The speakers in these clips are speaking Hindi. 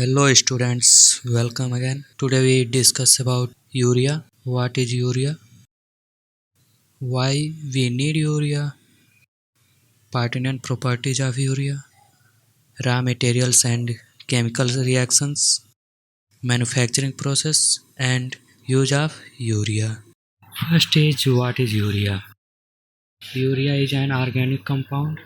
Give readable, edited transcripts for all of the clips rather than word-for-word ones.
Hello students, welcome again. Today we discuss about urea. What is urea? Why we need urea? Pertinent properties of urea. Raw materials and chemical reactions. Manufacturing process and use of urea. First is what is urea? Urea is an organic compound.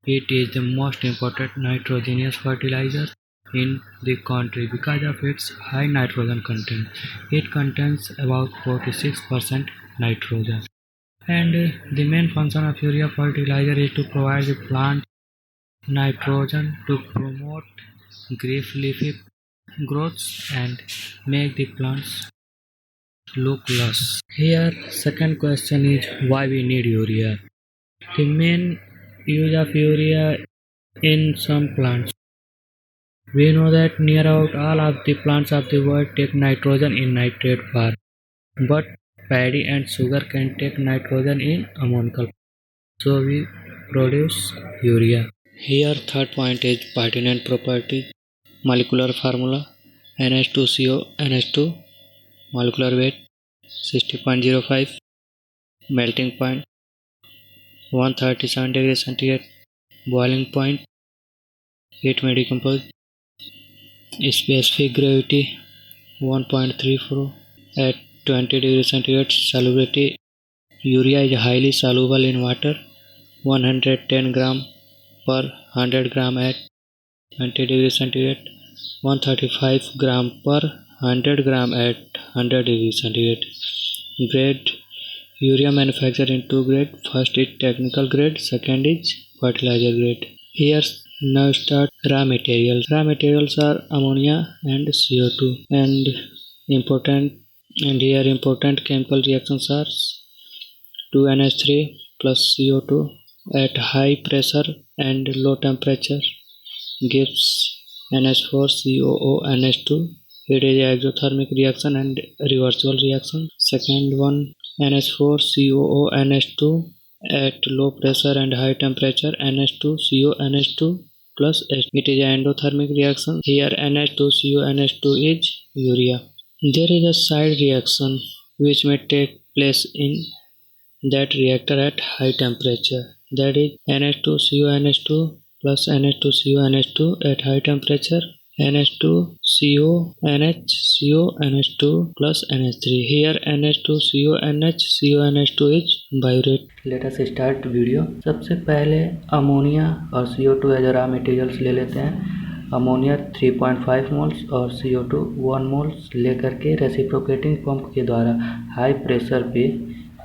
It is the most important nitrogenous fertilizer in the country because of its high nitrogen content. It contains about 46% nitrogen. And the main function of urea fertilizer is to provide the plant nitrogen to promote leafy growth and make the plants look lush. Here, second question is why we need urea. The main use of urea in some plants. We know that near about all of the plants of the world take nitrogen in nitrate form, but paddy and sugar can take nitrogen in ammonical. So we produce urea. Here third point is pertinent property. Molecular formula NH2CO NH2, molecular weight 60.05, melting point 137 degrees centigrade, boiling point, it may decompose, specific gravity 1.34 at 20 degrees centigrade, solubility urea is highly soluble in water, 110 gram per 100 gram at 20 degrees centigrade, 135 gram per 100 gram at 100 degrees centigrade. Grade urea manufactured in two grade. First is technical grade, second is fertilizer grade. Here now start raw materials. Raw materials are ammonia and CO2 and important chemical reactions are 2NH3 plus CO2 at high pressure and low temperature gives NH4COO NH2. It is an exothermic reaction and reversible reaction. Second one, NH4COO NH2 at low pressure and high temperature NH2CO NH2 plus H. It is an endothermic reaction. Here NH2CO NH2 is urea. There is a side reaction which may take place in that reactor at high temperature. That is NH2CO NH2 plus NH2CO NH2 at high temperature NH2CO NHCO NH2 plus NH3. Here NH2CO NHCO NH2 is biurate. Let us start video. सबसे पहले अमोनिया और CO2 एज रॉ मटेरियल्स ले लेते हैं. अमोनिया 3.5 मोल्स और CO2 1 मोल्स लेकर के रेसिप्रोकेटिंग पंप के द्वारा हाई प्रेशर पे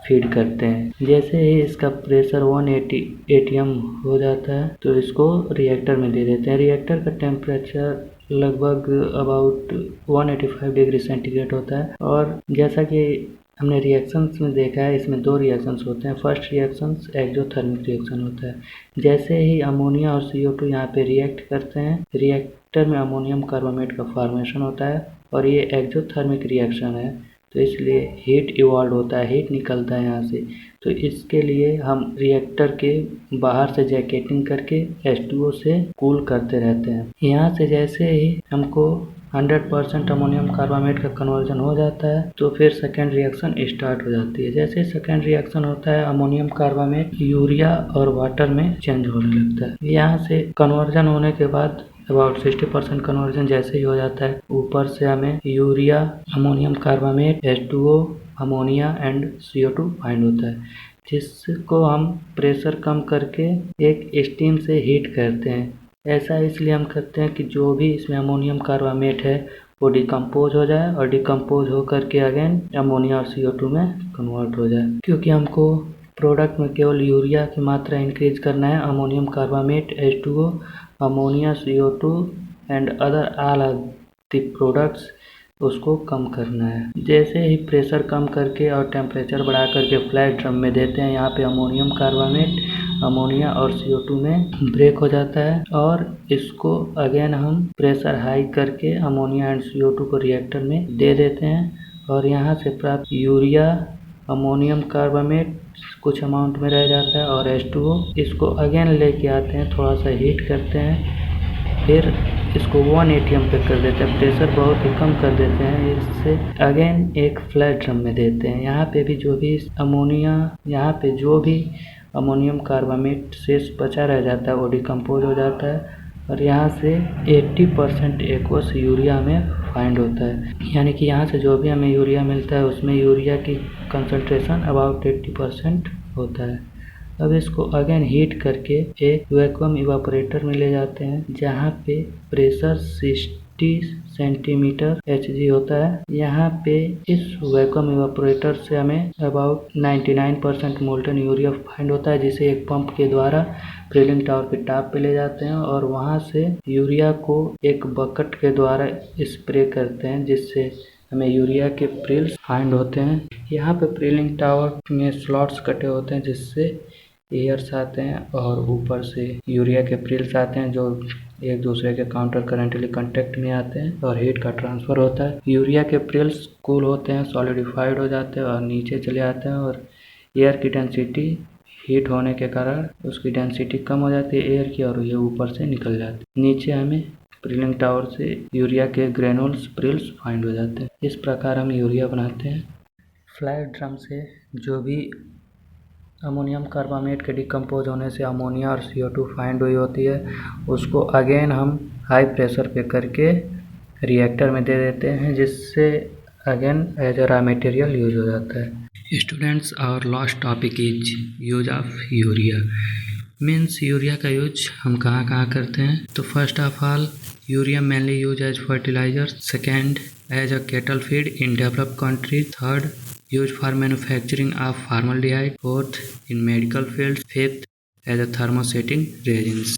फीड करते हैं. जैसे ही इसका प्रेशर 180 atm हो जाता है तो इसको रिएक्टर में दे देते हैं. रिएक्टर का टेम्परेचर लगभग अबाउट 185 डिग्री सेंटीग्रेड होता है. और जैसा कि हमने रिएक्शंस में देखा है, इसमें दो रिएक्शंस होते हैं. फर्स्ट रिएक्शंस एक्सोथर्मिक रिएक्शन होता है. जैसे ही अमोनिया और CO2 यहाँ पे रिएक्ट करते हैं, रिएक्टर में अमोनियम कार्बामेट का फॉर्मेशन होता है और ये एक्सोथर्मिक रिएक्शन है तो इसलिए हीट इवॉल्व होता है, हीट निकलता है यहाँ से. तो इसके लिए हम रिएक्टर के बाहर से जैकेटिंग करके H2O से कूल करते रहते हैं. यहाँ से जैसे ही हमको 100% अमोनियम कार्बामेट का कन्वर्जन हो जाता है तो फिर सेकेंड रिएक्शन स्टार्ट हो जाती है. जैसे सेकेंड रिएक्शन होता है अमोनियम कार्बामेट यूरिया और वाटर में चेंज होने लगता है. यहाँ से कन्वर्जन होने के बाद अबाउट 60% कन्वर्जन जैसे ही हो जाता है, ऊपर से हमें urea, ammonium carbamate, H2O, ammonia and CO2 find होता है, जिसको हम प्रेशर कम करके एक स्टीम से हीट करते हैं. ऐसा इसलिए हम करते हैं कि जो भी इसमें अमोनियम कार्बामेट है वो डिकम्पोज हो जाए और डिकम्पोज हो करके अगेन अमोनिया और CO2 में कन्वर्ट हो जाए. क्योंकि हमको प्रोडक्ट में केवल यूरिया की मात्रा इंक्रीज करना है, ammonium carbamate, H2O, ammonia, CO2 and other all of the products उसको कम करना है. जैसे ही प्रेशर कम करके और टेम्परेचर बढ़ा करके फ्लैट ड्रम में देते हैं, यहाँ पे अमोनियम कार्बामेट, अमोनिया और CO2 में ब्रेक हो जाता है और इसको अगेन हम प्रेशर हाई करके अमोनिया एंड CO2 को रिएक्टर में दे देते हैं और यहाँ से प्राप्त यूरिया, अमोनियम कार्बामेट कुछ अमाउंट में रह जाता है और H2O इसको अगेन लेके आते हैं, थोड़ा सा हीट करते हैं, फिर इसको 1 atm पे कर देते हैं, प्रेशर बहुत ही कम कर देते हैं। इससे अगेन एक फ्लैट ड्रम में देते हैं। यहाँ पे भी जो भी अमोनियम कार्बामेट शेष बचा रह जाता है वो डिकम्पोज हो जाता है और यहाँ से 80% एक्वस यूरिया में फाइंड होता है। यानी कि यहाँ से जो भी हमें यूरिया मिलता है उसमें यूरिया की कंसंट्रेशन अबाउट 80% होता है। अब इसको अगेन हीट करके एक वैक्यूम इवापोरेटर में ले जाते हैं जहाँ पे प्रेशर 60 सेंटीमीटर Hg होता है। यहाँ पे इस वैक्यूम इवापोरेटर से हमें अबाउट 99% मोल्टन यूरिया फाइंड होता है, जिसे एक पंप के द्वारा प्रीलिंग टावर के टॉप पे ले जाते हैं और वहाँ से यूरिया को एक बकेट के द्वारा स्प्रे करते हैं, जिससे हमें यूरिया के प्रिल्स फाइंड होते हैं। यहाँ पे प्रीलिंग टावर में स्लॉट्स कटे होते हैं जिससे एयर्स आते हैं और ऊपर से यूरिया के प्रिल्स आते हैं जो एक दूसरे के काउंटर करेंटली कांटेक्ट में आते हैं और हीट का ट्रांसफ़र होता है। यूरिया के प्रिल्स कूल होते हैं, सॉलिडिफाइड हो जाते हैं और नीचे चले आते हैं और एयर की डेंसिटी हीट होने के कारण उसकी डेंसिटी कम हो जाती है एयर की और ये ऊपर से निकल जाती है। नीचे हमें प्रीलिंग टावर से यूरिया के ग्रेनुल्स प्रिल्स फाइंड हो जाते हैं। इस प्रकार हम यूरिया बनाते हैं। फ्लैट ड्रम से जो भी अमोनियम कार्बामेट के डिकम्पोज होने से अमोनिया और CO2 फाइंड हुई होती है, उसको अगेन हम हाई प्रेशर पे करके रिएक्टर में दे देते हैं, जिससे again as a raw material use हो जाता है। Students, our last topic is use of urea. Means urea का यूज हम कहाँ करते हैं। तो first of all urea mainly use as fertiliser, second as a cattle feed in developed countries, third used for manufacturing of formaldehyde, fourth in medical fields, fifth as a thermosetting reagents.